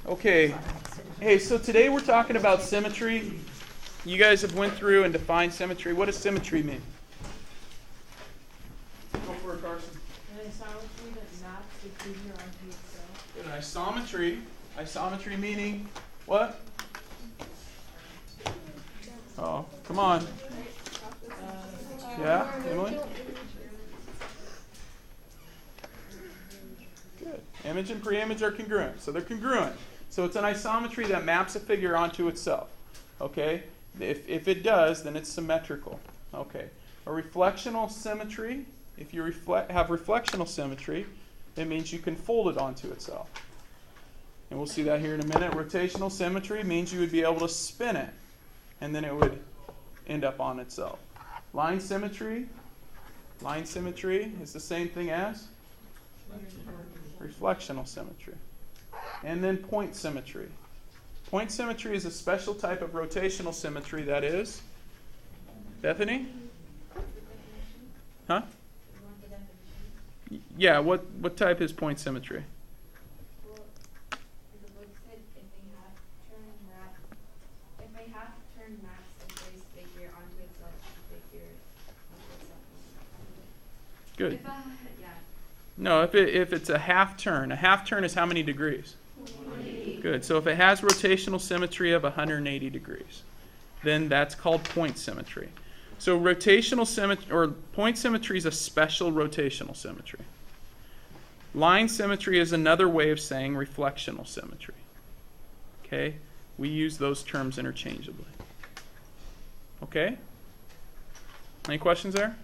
Okay. Hey, so today we're talking about symmetry. You guys have went through and defined symmetry. What does symmetry mean? Go for it, Carson. An isometry that maps the figure onto itself. Good. Isometry meaning what? Oh, come on. Yeah, Emily? Good. Image and preimage are congruent. So they're congruent. So it's an isometry that maps a figure onto itself. Okay? If it does, then it's symmetrical. Okay. A reflectional symmetry, if you have reflectional symmetry, it means you can fold it onto itself. And we'll see that here in a minute. Rotational symmetry means you would be able to spin it, and then it would end up on itself. Line symmetry is the same thing as reflectional symmetry. And then point symmetry. Point symmetry is a special type of rotational symmetry that is, Bethany? Huh? Yeah, what type is point symmetry? Well, the book said if a half-turn maps a base figure onto itself, figure onto itself. Good. Yeah. No, if it's a half turn is how many degrees? 180. Good. So if it has rotational symmetry of 180 degrees, then that's called point symmetry. So rotational symmetry, or point symmetry, is a special rotational symmetry. Line symmetry is another way of saying reflectional symmetry. Okay? We use those terms interchangeably. Okay? Any questions there?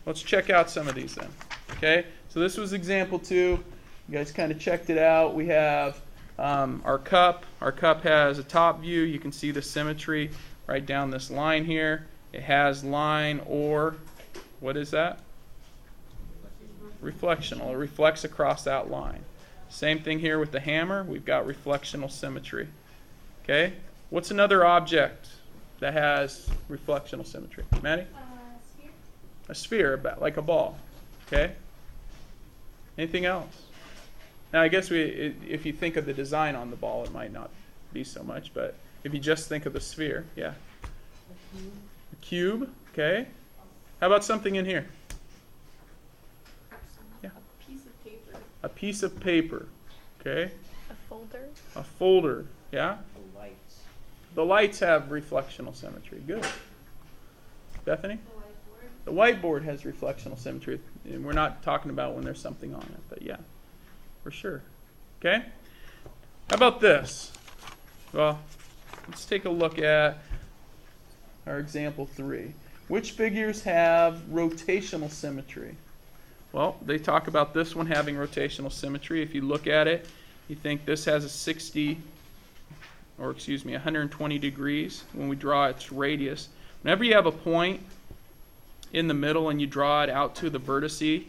Let's check out some of these then. Okay? So this was example 2. You guys kind of checked it out. We have our cup. Our cup has a top view. You can see the symmetry right down this line here. It has line or, what is that? Reflectional. It reflects across that line. Same thing here with the hammer. We've got reflectional symmetry. Okay? What's another object that has reflectional symmetry? Maddie? Sphere. A sphere, like a ball. Okay? Anything else? Now, I guess if you think of the design on the ball, it might not be so much, but if you just think of the sphere, yeah. A cube, okay. How about something in here? Yeah. A piece of paper. A piece of paper, okay. A folder. A folder, yeah. The lights. The lights have reflectional symmetry. Good. Bethany? The whiteboard. The whiteboard has reflectional symmetry. And we're not talking about when there's something on it, but yeah, for sure. Okay? How about this? Well, let's take a look at our example 3. Which figures have rotational symmetry? Well, they talk about this one having rotational symmetry. If you look at it, you think this has a 120 degrees when we draw its radius. Whenever you have a point in the middle and you draw it out to the vertice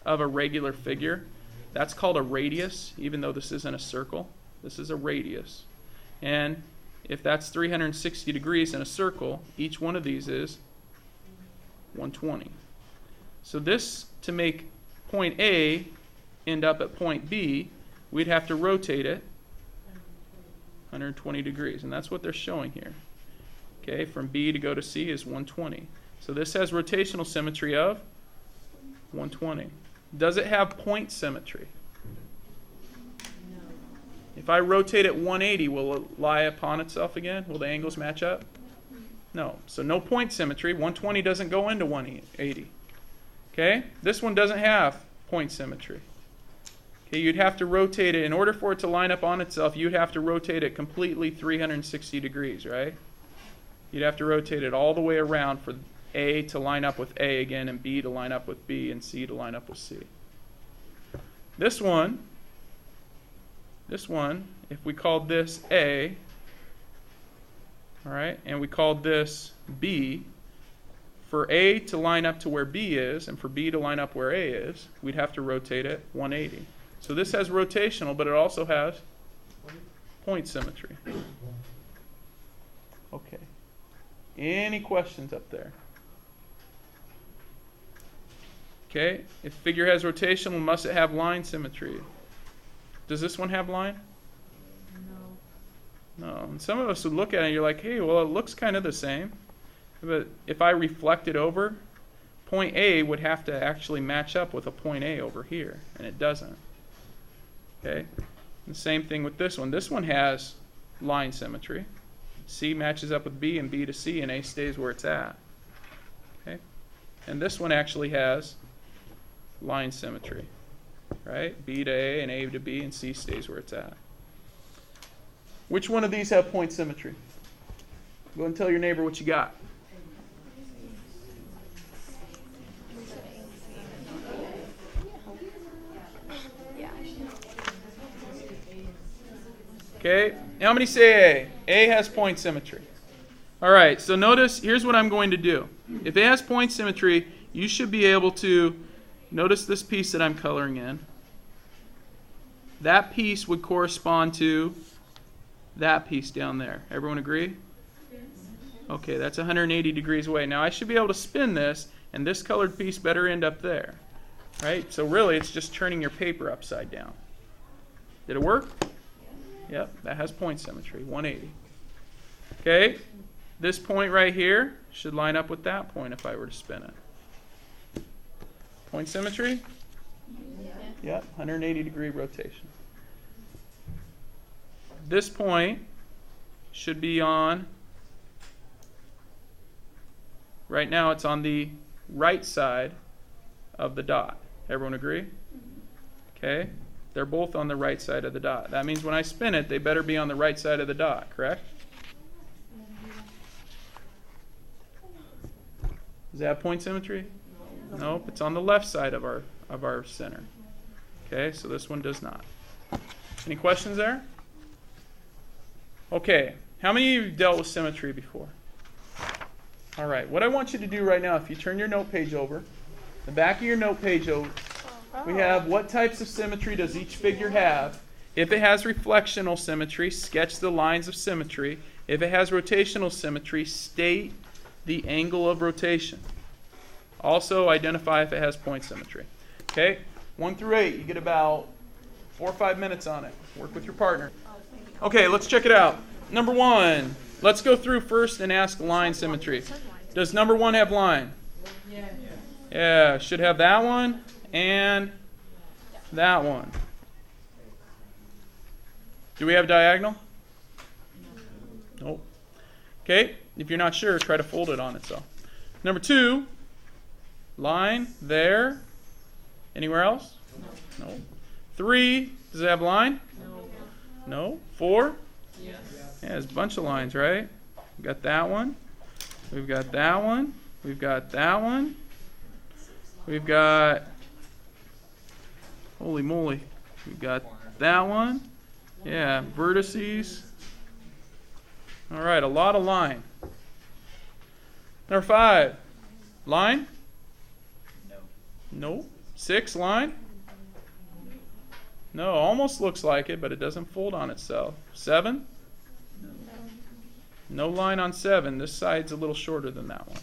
of a regular figure, that's called a radius, even though this isn't a circle. This is a radius. And if that's 360 degrees in a circle, each one of these is 120. So this, to make point A end up at point B, we'd have to rotate it 120 degrees. And that's what they're showing here. Okay, from B to go to C is 120. So this has rotational symmetry of 120. Does it have point symmetry? If I rotate it 180, will it lie upon itself again? Will the angles match up? No. So no point symmetry. 120 doesn't go into 180. Okay? This one doesn't have point symmetry. Okay, you'd have to rotate it. In order for it to line up on itself, you'd have to rotate it completely 360 degrees, right? You'd have to rotate it all the way around for A to line up with A again, and B to line up with B, and C to line up with C. This one, if we called this A, all right, and we called this B, for A to line up to where B is, and for B to line up where A is, we'd have to rotate it 180. So this has rotational, but it also has point symmetry. Okay. Any questions up there? Okay. If figure has rotational, must it have line symmetry? Does this one have line? No. No. And some of us would look at it and you're like, hey, well, it looks kind of the same. But if I reflect it over, point A would have to actually match up with a point A over here, and it doesn't. Okay? And same thing with this one. This one has line symmetry. C matches up with B and B to C, and A stays where it's at. Okay? And this one actually has line symmetry. Right? B to A and A to B, and C stays where it's at. Which one of these have point symmetry? Go and tell your neighbor what you got. Okay, how many say A? A has point symmetry. All right, so notice, here's what I'm going to do. If A has point symmetry, you should be able to notice this piece that I'm coloring in. That piece would correspond to that piece down there. Everyone agree? Okay, that's 180 degrees away. Now I should be able to spin this, and this colored piece better end up there. Right? So really, it's just turning your paper upside down. Did it work? Yep, that has point symmetry, 180. Okay, this point right here should line up with that point if I were to spin it. Point symmetry? Yep, 180 degree rotation. This point should be on, right now it's on the right side of the dot. Everyone agree? Okay. They're both on the right side of the dot. That means when I spin it, they better be on the right side of the dot, correct? Does that have point symmetry? Nope, it's on the left side of our center. Okay, so this one does not. Any questions there? Okay, how many of you have dealt with symmetry before? All right, what I want you to do right now, if you turn your note page over, the back of your note page over, we have what types of symmetry does each figure have. If it has reflectional symmetry, sketch the lines of symmetry. If it has rotational symmetry, state the angle of rotation. Also identify if it has point symmetry. Okay, 1 through 8, you get about 4 or 5 minutes on it. Work with your partner. Okay, let's check it out. Number 1, let's go through first and ask line symmetry. Does number 1 have line? Yeah, should have that one and that one. Do we have diagonal? Nope. Okay, if you're not sure, try to fold it on itself. Number 2, line there. Anywhere else? No. 3, does it have line? No. 4? Yeah, there's a bunch of lines, right? We've got that one. We've got that one. We've got that one. We've got, holy moly, we've got that one. Yeah, vertices. All right, a lot of line. Number 5, line? No. 6, line? No, almost looks like it, but it doesn't fold on itself. 7? No line on 7. This side's a little shorter than that one.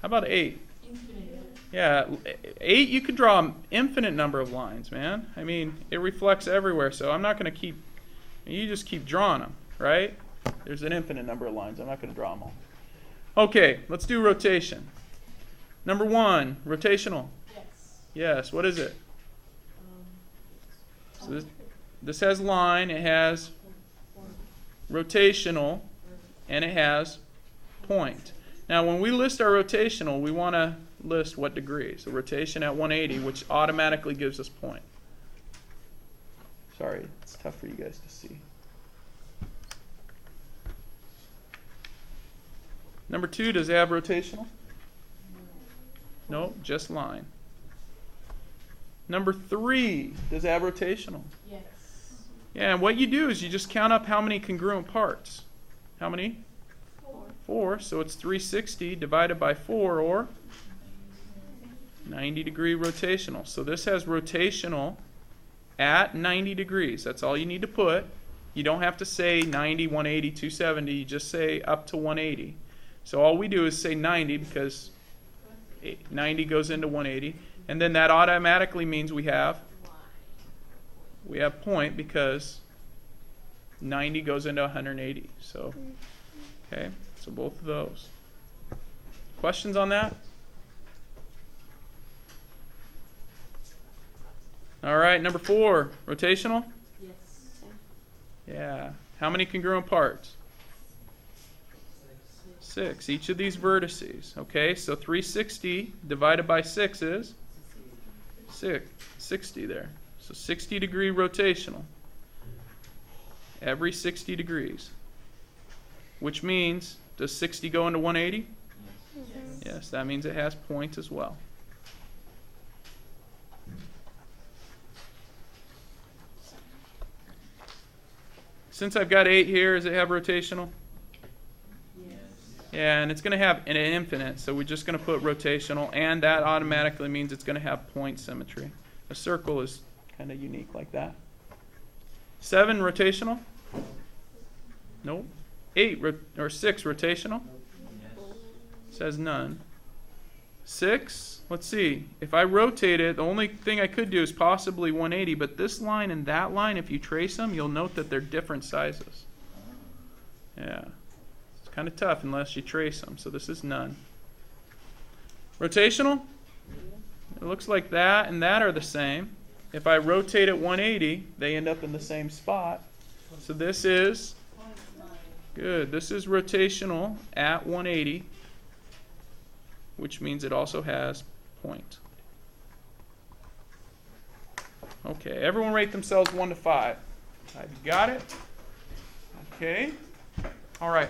How about 8? Yeah, 8, you could draw an infinite number of lines, man. I mean, it reflects everywhere, so I'm not going to keep, you just keep drawing them, right? There's an infinite number of lines. I'm not going to draw them all. Okay, let's do rotation. Number 1, rotational. Yes, what is it? So this has line, it has rotational, and it has point. Now, when we list our rotational, we want to list what degree. So rotation at 180, which automatically gives us point. Sorry, it's tough for you guys to see. Number 2, does it have rotational? No, just line. Number 3, does it have rotational? Yes. Yeah, and what you do is you just count up how many congruent parts. How many? 4. So it's 360 divided by 4, or 90 degree rotational. So this has rotational at 90 degrees. That's all you need to put. You don't have to say 90, 180, 270. You just say up to 180. So all we do is say 90 because 90 goes into 180. And then that automatically means we have we have point because 90 goes into 180. So, okay, so both of those. Questions on that? All right, number 4, rotational? Yes. Yeah. How many congruent parts? 6. Each of these vertices. Okay, so 360 divided by 6 is 60 there. So 60-degree rotational. Every 60 degrees. Which means, does 60 go into 180? Yes, that means it has point as well. Since I've got 8 here, does it have rotational? Yes. Yeah, and it's going to have an infinite, so we're just going to put rotational, and that automatically means it's going to have point symmetry. A circle is kind of unique like that. 7, rotational? Nope. 8 or 6, rotational? Says none. 6, let's see. If I rotate it, the only thing I could do is possibly 180, but this line and that line, if you trace them, you'll note that they're different sizes. Yeah. It's kind of tough unless you trace them, so this is none. Rotational? It looks like that and that are the same. If I rotate it 180, they end up in the same spot. So this is, good, this is rotational at 180. Which means it also has point. Okay, everyone rate themselves 1 to 5. Have you got it? Okay. All right.